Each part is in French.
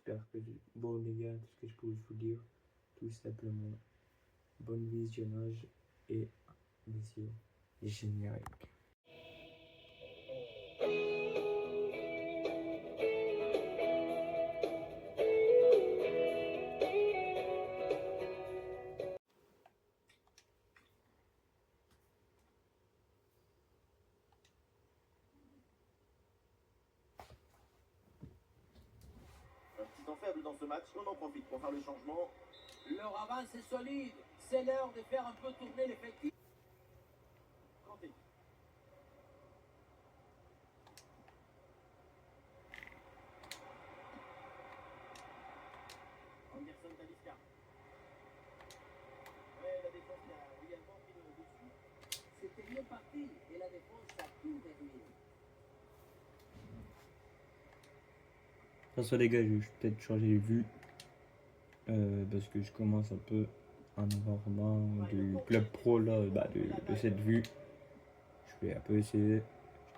j'espère que... Bon les gars, tout ce que je peux vous dire, tout simplement, bon visionnage et vision générique. Faible dans ce match, on en profite pour faire le changement. Leur avance est solide, c'est l'heure de faire un peu tourner l'effectif. Kanté. Anderson Talisca. Ouais, la défense a également pris le dessus. C'était bien parti et la défense a tout dévié. François les gars, je vais peut-être changer les vues parce que je commence un peu à en avoir marre du club pro là, de cette vue. Je vais un peu essayer,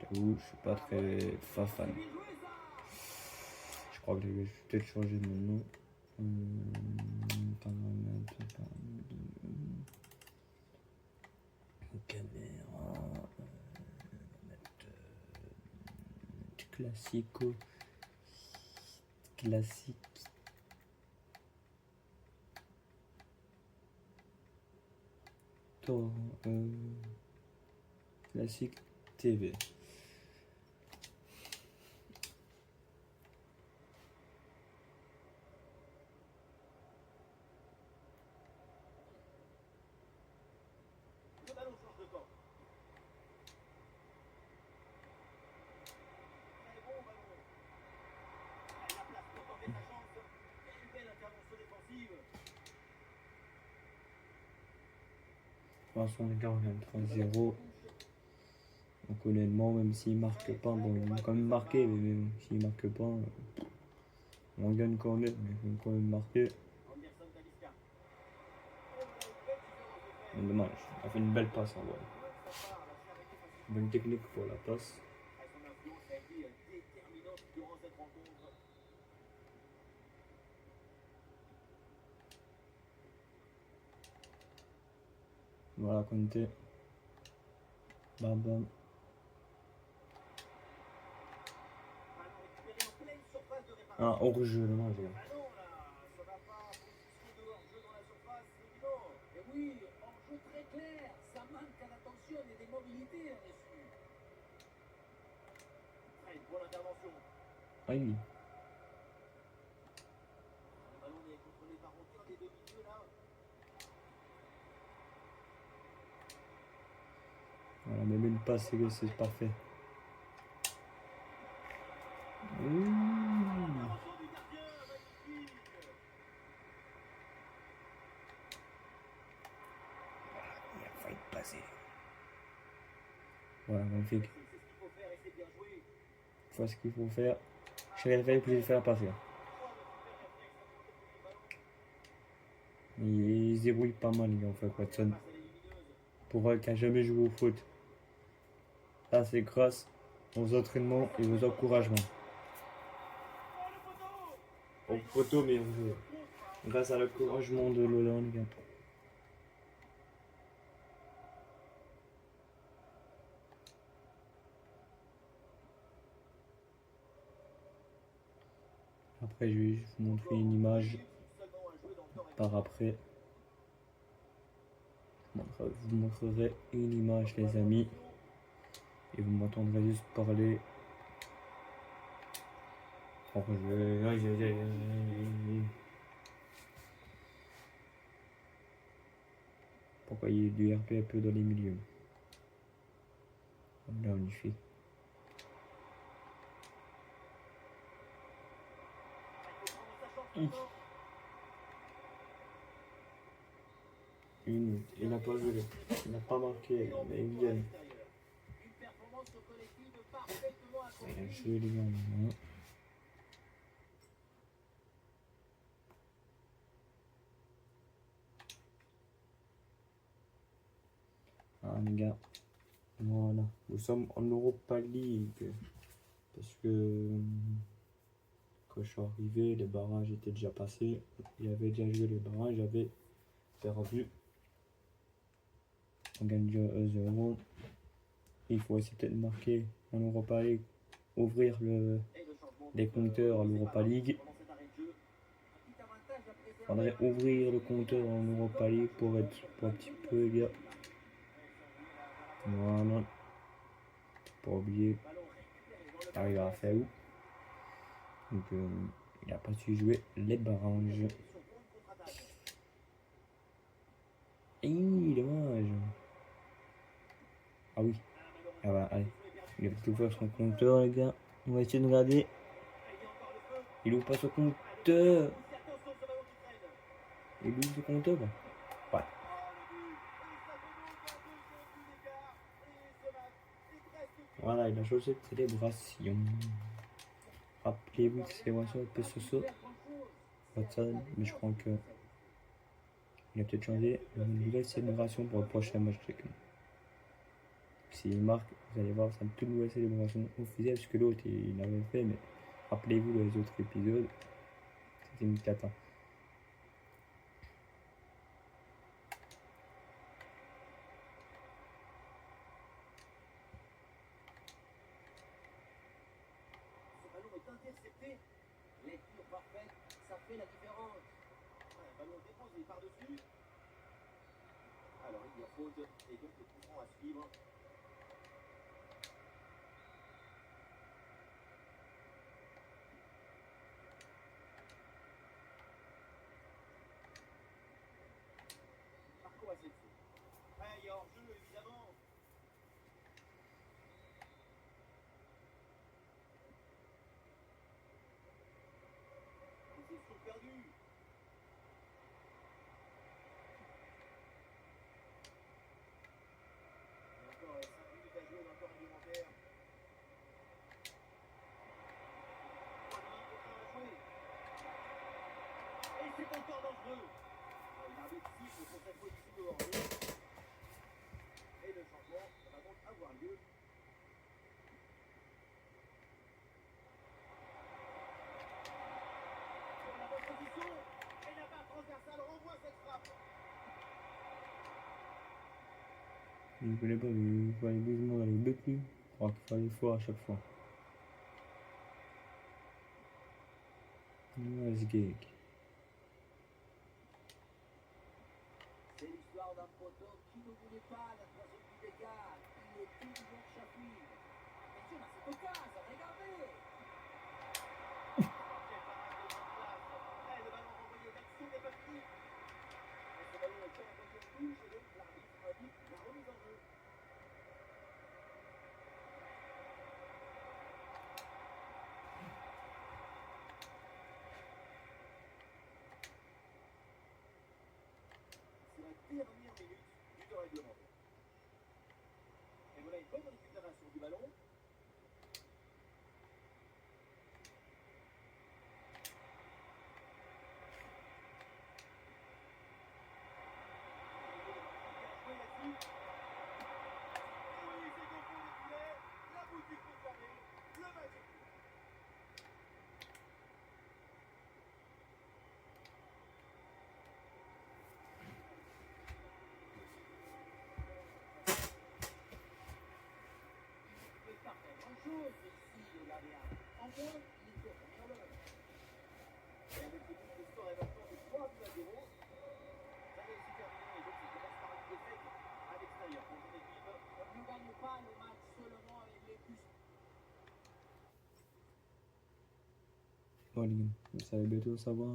je t'avoue, je suis pas très fan. Je crois que je vais peut-être changer de nom. Caméra, classico, classique. Classique TV. Le ballon change de camp. Très bon ballon. La place pour tenter sa chance. Une belle intervention défensive. De toute façon, les gars, on gagne 3-0. Donc, honnêtement, même s'ils marquent pas, bon, ils vont quand même marquer, mais même s'ils marquent pas, on gagne quand même, mais ils vont quand même marquer. Anderson Talisca. Dommage, on a fait une belle passe en vrai. Bonne technique pour la passe. Son influence a été déterminante durant cette rencontre. Voilà, Conte. Bam bam. Ah, hors-jeu, dommage. Ah non, là, ça va pas position de hors-jeu dans la surface, c'est évident. Et oui, hors-jeu très clair, ça manque à l'attention et des mobilités là-dessus. Très bonne intervention. Aïe. Le ballon est contrôlé par aucun des deux milieux là. Voilà, même une passe, c'est parfait. Intervention du gardien, magnifique. Il a failli passer. Voilà, magnifique. C'est ce qu'il faut faire et c'est bien joué. Faut ce qu'il faut faire. Je vais faire plus de faire passer. Il se débrouille pas mal, il en fait Watson. Pour un qui n'a jamais joué au foot. Là, c'est grâce aux entraînements et aux encouragements. Au poteau, mais grâce à l'encouragement de Lola, les gars. Après, je vais vous montrer une image par après. Je vous montrerai une image, les amis. Et vous m'entendrez juste parler. Pourquoi il y a du RP un peu dans les milieux. Là, on y fait. Il n'a pas joué, il n'a pas marqué, mais il vient. Il a joué les gars maintenant. Ah les gars, voilà, nous sommes en Europa League. Parce que, quand je suis arrivé, les barrages étaient déjà passés. J'avais déjà joué les barrages, j'avais perdu. On gagne déjà 1-0. Il faut essayer peut-être de marquer en Europa League, ouvrir les compteurs à l'Europa League. Il faudrait ouvrir le compteur en Europa League pour un petit peu, les gars. Voilà. Pas oublier. Arrive à faire où. Donc, il n'a pas su jouer les barrages. Et dommage. Ah oui. Ah bah, allez. Il va peut-être ouvrir son compteur, les gars. On va essayer de regarder. Il ouvre pas son compteur. Il ouvre son compteur, bah. Ouais. Voilà, il a changé de célébration. Rappelez-vous que célébration peut se Watson, mais je crois que il a peut-être changé une nouvelle célébration pour le prochain match de Cannes. S'il marque, vous allez voir, c'est une toute nouvelle célébration officielle, parce que l'autre il l'avait fait, mais rappelez-vous dans les autres épisodes, c'était une cata. Ce ballon est intercepté. Lecture parfaite, ça fait la différence. Ouais, un ballon déposé par-dessus. Alors il y a faute et donc le coup franc à suivre. Marco Asensio. Ouais, il y a hors-jeu évidemment. Possession perdue. Et encore 5 minutes à jouer dans le temps réglementaire. 3 minutes pour à jouer. Et c'est encore dangereux. L'arbitre siffle pour cette position de hors-jeu. Et le changement va donc avoir lieu. Sur la bonne position. Et la barre transversale renvoie cette frappe. Il ne voulait pas lui faire les mouvements dans les buts, lui. Je crois qu'il fallait fort à chaque fois. Nice gag. C'est l'histoire d'un poteau qui ne voulait pas la troisième du dégât. Il est toujours chafouine. Attention à cette occasion, regardez. Quelle parade de grande place. Le ballon renvoyé, l'action n'est pas finie. Et ce ballon est en moyenne touche et donc l'arbitre indique la remise en jeu. C'est la dernière minute du temps réglementaire. Et voilà une bonne récupération du ballon. Chose ici au gardien. En moins, il est sur l'heure. Et avec le but, le score est maintenant de 3-0. Ça va aussi terminer et donc ça commence par une défaite à l'extérieur pour une équipe. On ne gagne pas le match seulement avec les buts. Bon, les gars, vous allez bientôt savoir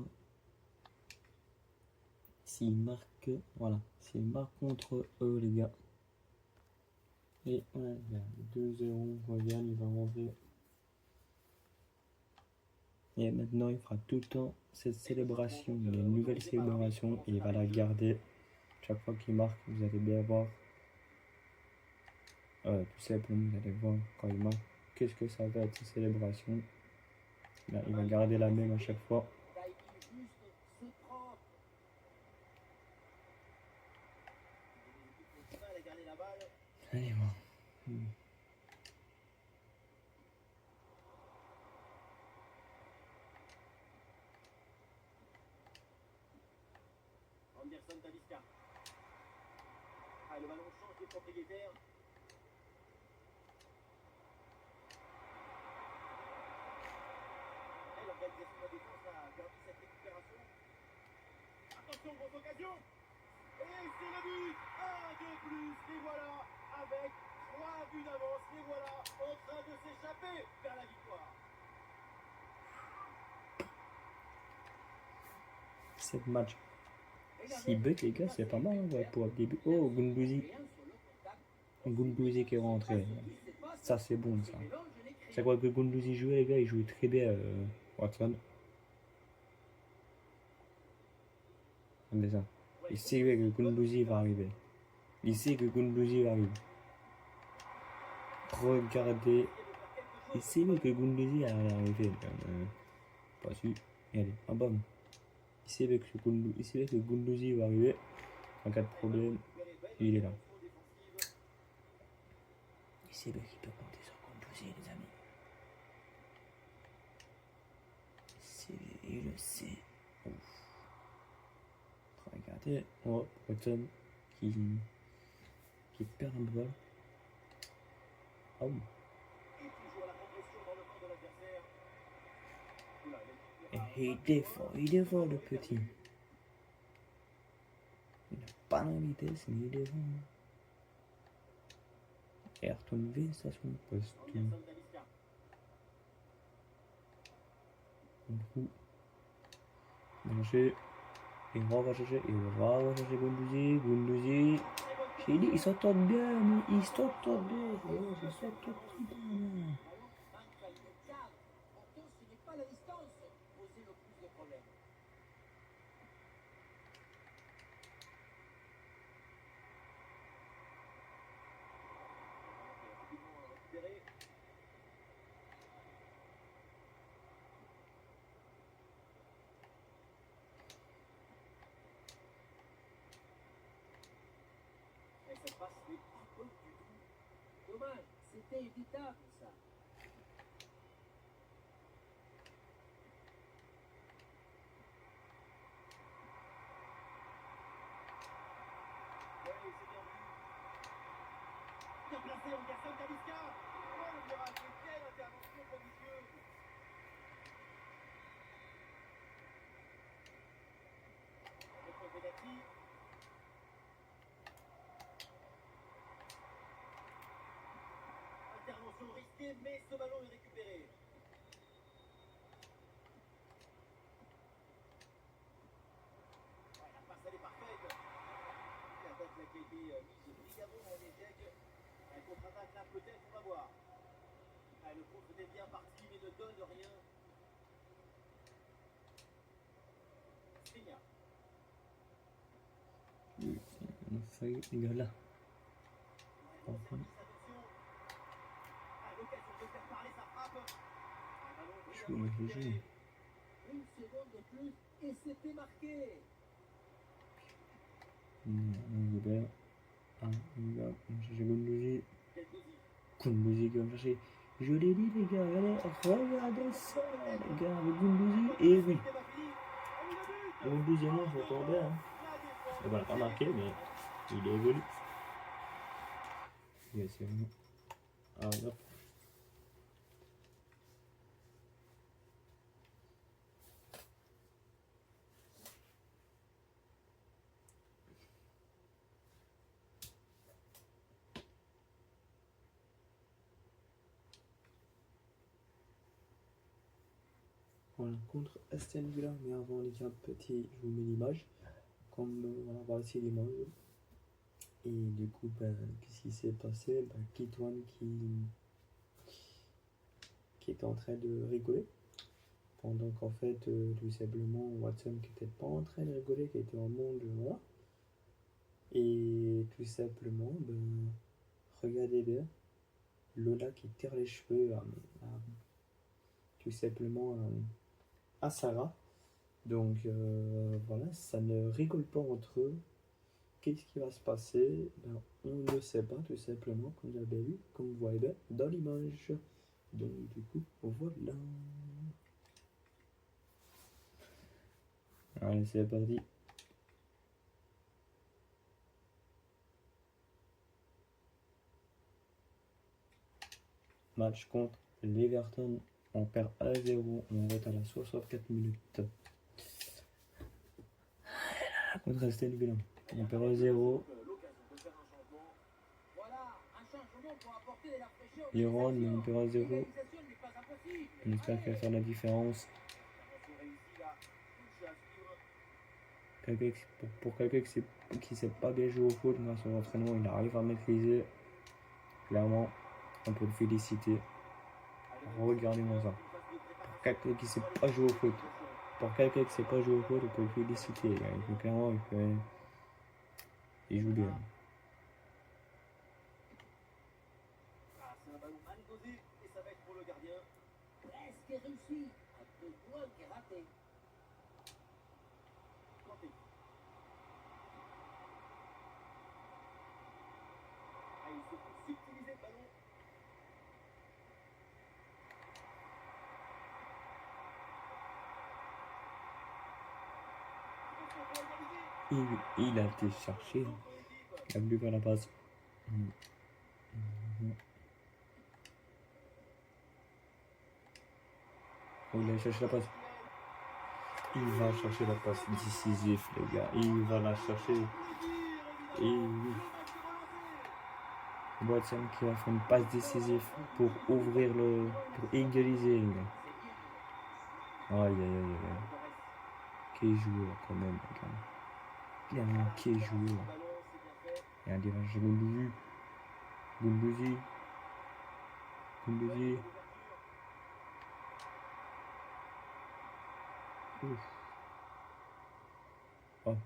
s'il marque. Voilà, s'il marque contre eux, les gars. Et ouais, il y a 2-0, Revian, il va rentrer. Et maintenant, il fera tout le temps cette célébration, une nouvelle célébration, et il va la garder. Chaque fois qu'il marque, vous allez bien voir. Tout simplement, vous allez voir quand il marque, qu'est-ce que ça va être cette célébration. Là, il va garder la même à chaque fois. Allez, bon. Anderson Talisca. Ah, le ballon change de propriétaire. Et l'organisation de la défense a permis cette récupération. Attention, grosse occasion. Et c'est le but. Un de plus. Les voilà avec 3 buts d'avance. Les voilà en train de s'échapper vers la victoire. Cette match. 6 buts, les gars, c'est pas mal hein, ouais, pour le début. Oh, Gunduzi qui est rentré. Ça, c'est bon, ça. C'est quoi que Gunduzi jouait, les gars? Il jouait très bien, Watson. Regardez ça. Il sait que Gunduzi va arriver. Il sait que Gunduzi va arriver. Regardez. Il sait que Gunduzi va arriver. Pas sûr. Regardez, en bas. Il sait que Gunduzi va arriver. En cas de problème, il est là. Il sait qu'il peut compter sur Gunduzi, les amis. Il le sait. Ouf. Regardez. Oh, Watson qui perd un ballon. Ah oui. Et il défend le petit. Il n'a pas la vitesse, mais il défend. Et retourne vite à son poste. Du coup, manger. Il va chercher Gunduzi. J'ai dit, il s'entend bien, mais il s'entend bien. Il s'entend très bien. Pourtant, ce n'est pas la distance posée le plus de problèmes. Et cette passe n'est pas bonne du tout. Dommage, c'était évitable ça. Oui, c'est bien vu. Bien placé Anderson Talisca. Oh le miracle, quelle intervention prodigieuse. Notre Verratti. Intervention risquée, mais ce ballon est récupéré. Ouais, la passe elle est parfaite. La tête qui a été mise brillamment en échec. Un contre-attaque là peut-être, on va voir. Ah, le contre était bien parti mais ne donne rien. Signa. On a failli, les gars, là. Enfin. Je vais réfléchir. Une seconde de plus et c'était marqué. Un Gobert. Un gars, on va chercher Gunduzi. Gunduzi qui va me chercher. Je l'ai dit, les gars, regardez ça, les gars, avec Gunduzi. Et oui. Gunduzi et moi, on s'entend bien. Hein. Il va pas marquer, mais il est évolué. Et c'est bon. Ah, hop. Voilà, contre Aston Villa, mais avant les gars, petit, je vous mets l'image. Comme voilà, voilà c'est l'image. Et du coup, ben, qu'est-ce qui s'est passé? Ben, Kitwan qui était en train de rigoler. Pendant qu'en fait, tout simplement, Watson qui était pas en train de rigoler, qui était en monde, voilà. Et tout simplement, ben, regardez bien, Lola qui tire les cheveux tout simplement à Sarah. Donc voilà, ça ne rigole pas entre eux. Qu'est-ce qui va se passer? Ben, on ne sait pas tout simplement, comme vous avez vu, comme vous voyez bien dans l'image. Donc du coup, voilà. Allez, c'est parti. match contre l'Everton. On perd 1-0, on va à la 64 minutes. Contre Aston Villa. On perd 1-0. Iran, mais on perd 1-0. On espère qu'elle va faire la différence. Pour quelqu'un qui ne sait pas bien jouer au foot, dans son entraînement, il arrive à maîtriser. Clairement, on peut le féliciter. Regardez-moi ça. Pour quelqu'un qui ne sait pas jouer au foot, on peut le féliciter. Clairement, il joue bien. C'est un ballon mal dosé et ça va être pour le gardien. Presque réussi. Un peu moins que raté. Kanté. Ah, il faut subtiliser le ballon. Il a été cherché. Il a voulu faire la passe. Oh, il a cherché la passe. Il va chercher la passe décisive, les gars. Il va la chercher. Et oui. Watson qui va faire une passe décisive pour ouvrir pour égaliser, les gars. Aïe, aïe, aïe, aïe. Quel joueur, quand même, les gars. Clairement, quel joueur. Et un dérange Guendouzi. Ouf. Oh.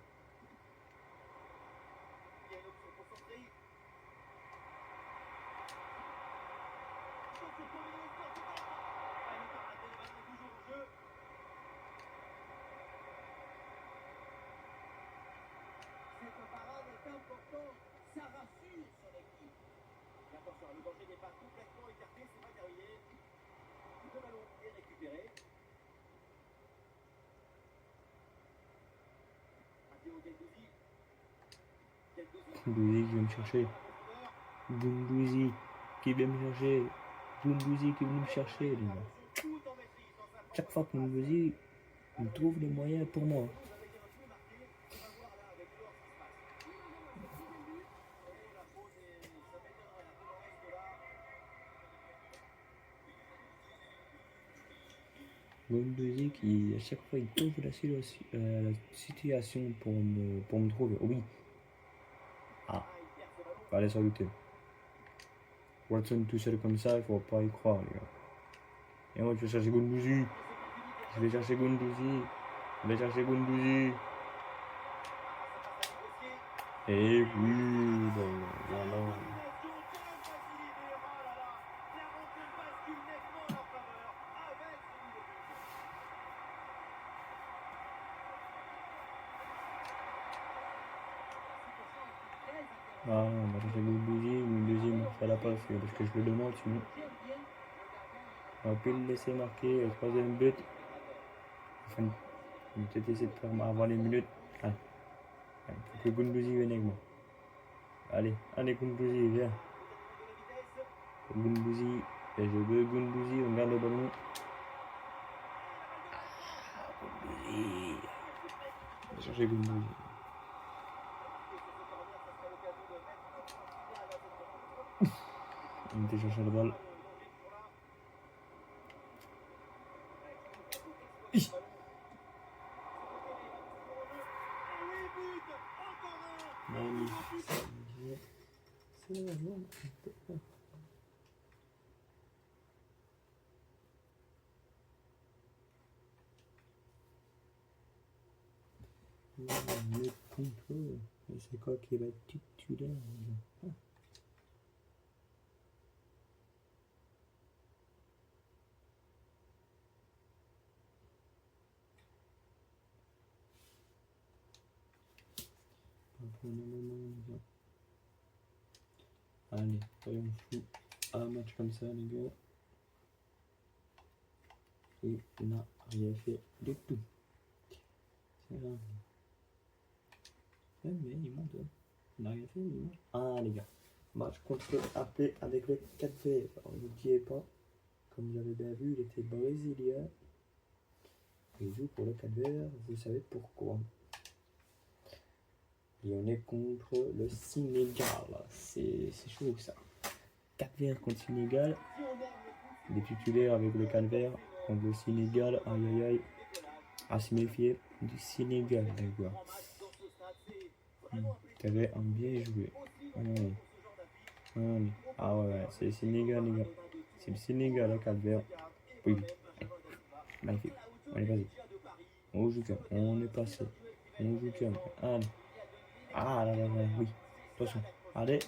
Cette parade est importante. Ça rassure son équipe. Attention, le danger n'est pas complètement écarté, c'est pas terminé. Le ballon est récupéré. Matteo Guendouzi. Guendouzi qui vient me chercher. Guendouzi qui vient me chercher, les gars. Chaque fois que Guendouzi, il trouve les moyens pour moi. Guendouzi qui, à chaque fois, il trouve la situation pour me trouver. Oui. Ah. Allez, saluter. Watson tout seul comme ça, il faut pas y croire, les gars. Et moi, je vais chercher Guendouzi. Et oui, bon, voilà. Ah, on va chercher Guendouzi me fait la passe, parce que je le demande sinon. On va plus le laisser marquer au troisième but. Enfin, on va peut-être essayer de faire avant les minutes. Ah. Il faut que Guendouzi vienne avec moi. Allez, Guendouzi, viens. Guendouzi, et je veux Guendouzi, on garde le ballon. Guendouzi. On va chercher Guendouzi. On était chercher le ball. Le contrôle. Et c'est quoi qui va être titulaire? Allez, soyons fous. Un match comme ça, les gars. Et on n'a rien fait du tout. C'est grave. Ouais, mais il monte. On n'a rien fait, il monte. Ah, les gars. match contre AP avec le 4V. Alors, n'oubliez pas, comme vous avez bien vu, il était brésilien. Il joue pour le 4V, vous savez pourquoi. Et on est contre le Sénégal. C'est chaud ça. 4V contre Sénégal. Il est titulaire avec le 4V contre le Sénégal. Aïe aïe aïe. À se méfier du Sénégal, les gars. T'avais un bien joué. Ah ouais, c'est le Sénégal, les gars. C'est le Sénégal à 4V. Oui. Magnifique. Allez, vas-y. On joue comme. On est passé. On joue comme. Allez. Ah là là là, oui. Attention. Allez.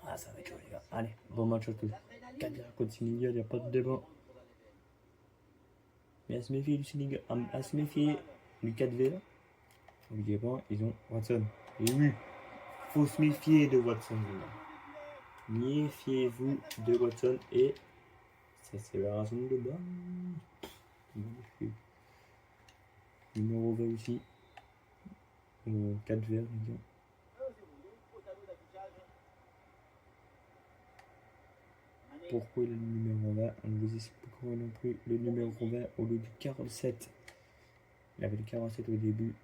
Ah, ça va être chaud, les gars. Allez, bon match à tous. 4-0 contre Sénégal, il n'y a pas de débat. Mais à se méfier du Sénégal, à se méfier du 4V là. N'oubliez pas, ils ont Watson. Et oui, faut se méfier de Watson, les gars. Méfiez-vous de Watson et ça c'est la raison de bas. Numéro 20 aussi. 4 verts, les gars. Pourquoi le numéro 20? On ne vous expliquera non plus le numéro 20 au lieu du 47. Il avait le 47 au début.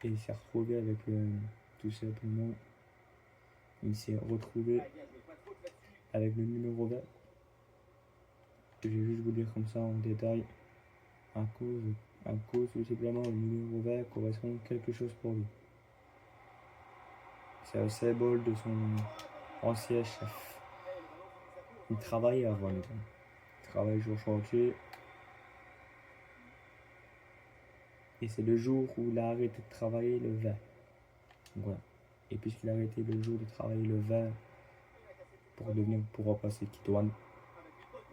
Et il s'est retrouvé avec tout simplement. Il s'est retrouvé avec le numéro 20. Je vais juste vous dire comme ça en détail. À cause tout simplement le numéro 20 correspond quelque chose pour lui. C'est un symbole de son ancien chef. Il travaille avant les gars. Il travaille jour chantier. Et c'est le jour où il a arrêté de travailler le 20. Voilà. Et puisqu'il a arrêté le jour de travailler le 20 pour remplacer Kitwan,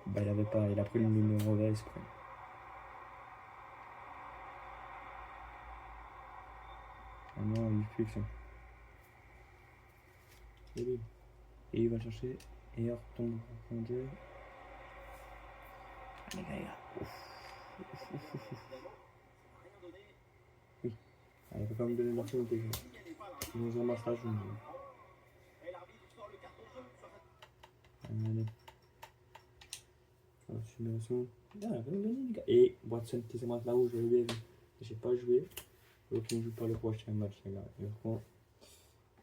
bah il a pris le numéro 20 exprès. Ah non, il fait que ça. Et il va chercher. Et il retombe en profondeur. Allez, les gars. Oui. Elle va quand même donner l'opportunité. Ils nous ont massage. Allez. Simulation. Et Watson qui se marque là-haut, je l'ai vu. J'ai pas joué. Donc on ne joue pas le prochain match, les gars.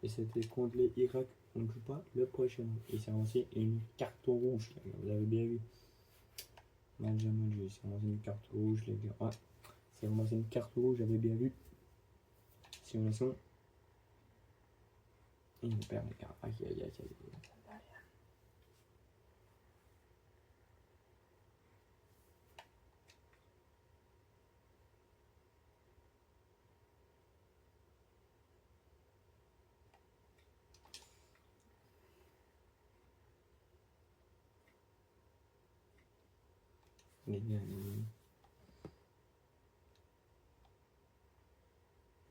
Et c'était contre les Irak. On ne joue pas le prochain match. Et c'est avancé une carte rouge, les gars. Vous avez bien vu. Mal joué. C'est avancé une carte rouge, les gars. Ouais. C'est avancé une carte rouge, j'avais bien vu. Simulation. Et il perd, les gars. Aïe aïe aïe aïe. Les gars,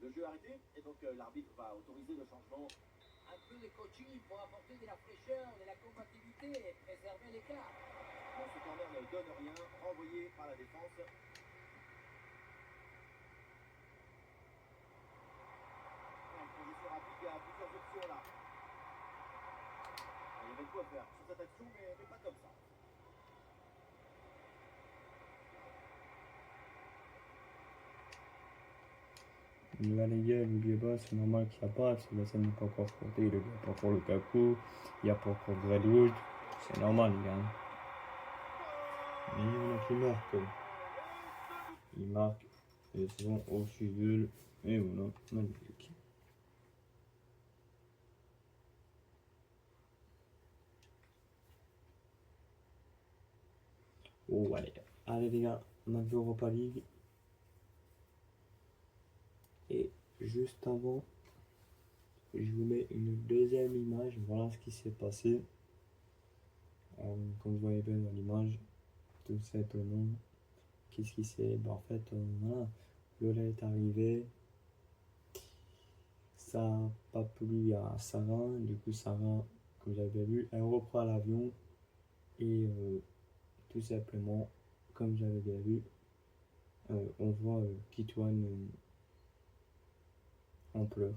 Le jeu arrêté et donc l'arbitre va autoriser le changement. Un peu de coaching pour apporter de la fraîcheur, de la combativité et préserver l'écart. Bon, ce corner ne donne rien, renvoyé par la défense. En transition rapide, il y a plusieurs options là. Il y avait quoi faire sur cette action, mais pas comme ça. là, les gars, n'oubliez pas, c'est normal qu'il n'y a pas, parce que la scène n'est pas encore comptée, il n'y a pas encore le Kaku, il n'y a pas encore Redwood, c'est normal, les gars. Mais il y en a qui marquent. Il marque, et c'est bon, au civil, et voilà, magnifique. Oh, allez les gars, on a vu Europa League. Et juste avant, je vous mets une deuxième image. Voilà ce qui s'est passé. Comme vous voyez bien dans l'image, tout simplement, qu'est-ce qui s'est. En fait, voilà, Lola est arrivé. Ça n'a pas plu à Sarah. Du coup, Sarah, comme vous avez bien vu, elle reprend l'avion. Et tout simplement, comme j'avais bien vu, on voit Kitwan en pleurs.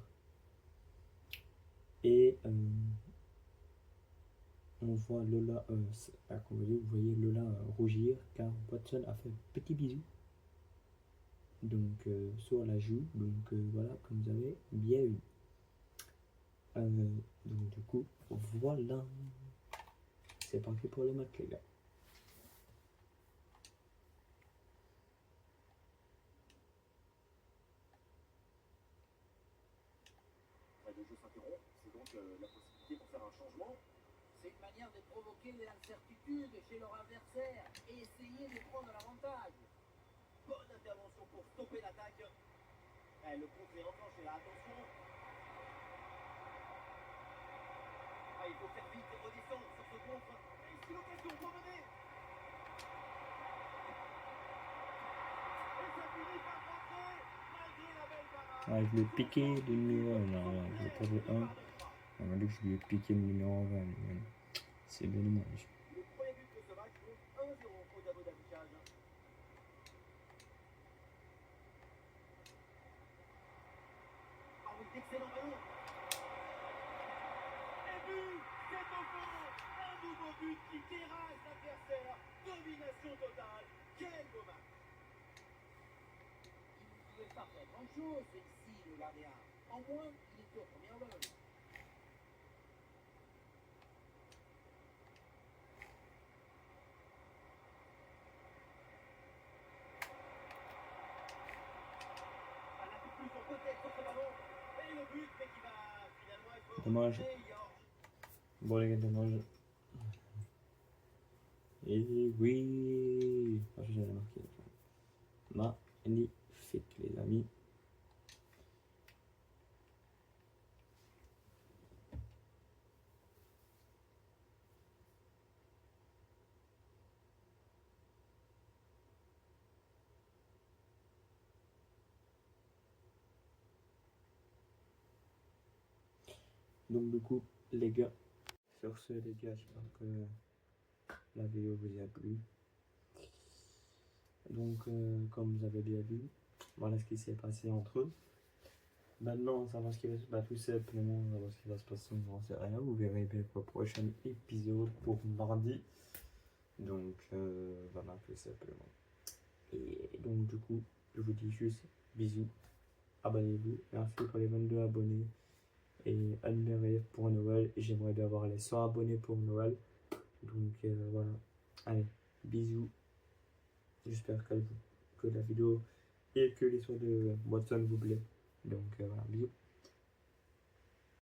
Et on voit Lola, comme vous voyez Lola rougir car Watson a fait un petit bisou. Donc sur la joue. Donc voilà, comme vous avez bien vu. Donc du coup, voilà. C'est parti pour le match, les gars. Le jeu s'interrompt, c'est donc la possibilité pour faire un changement. C'est une manière de provoquer l'incertitude chez leur adversaire et essayer de prendre l'avantage. Bonne intervention pour stopper l'attaque. Le contre est enclenché là, attention. Il faut faire vite et redescendre sur ce contre. Et ici l'occasion pour mener. Et ça finit par rentrer malgré la belle parade. Ah, je lui ai piqué le numéro 1, là, je l'ai pas le 1. On m'a dit que je lui ai piqué le numéro 20. C'est bien dommage. Le premier but de ce match compte 1-0 au tableau d'affichage. Ah oui, d'excellents ballons. Et but, c'est au fond. Un nouveau but qui terrasse l'adversaire. Domination totale. Quel beau match. Il ne pouvait pas faire grand-chose ici, le gardien. En moins, il était aux premières loges. Un peu plus en peut-être sur ce ballon. Et le but, mais qui va finalement être Dommage. rejeté. Bon les gars, dommage. Et oui, ah, je l'ai marqué. Magnifique les amis. Donc du coup les gars, sur ce les gars, j'espère que la vidéo vous a plu. Donc comme vous avez bien vu, voilà ce qui s'est passé entre eux. Maintenant on savoir ce qui va se passer, tout simplement on va voir ce qui va se passer, on n'en sait rien. Vous verrez bien le prochain épisode pour mardi. Donc voilà tout simplement. Et donc du coup je vous dis juste bisous, abonnez-vous, merci pour les 22 abonnés. Et un de mes rêves pour Noël, j'aimerais bien avoir les 100 abonnés pour Noël. Donc voilà, allez, bisous. J'espère que la vidéo et que l'histoire de Watson vous plaît. Donc voilà, bisous.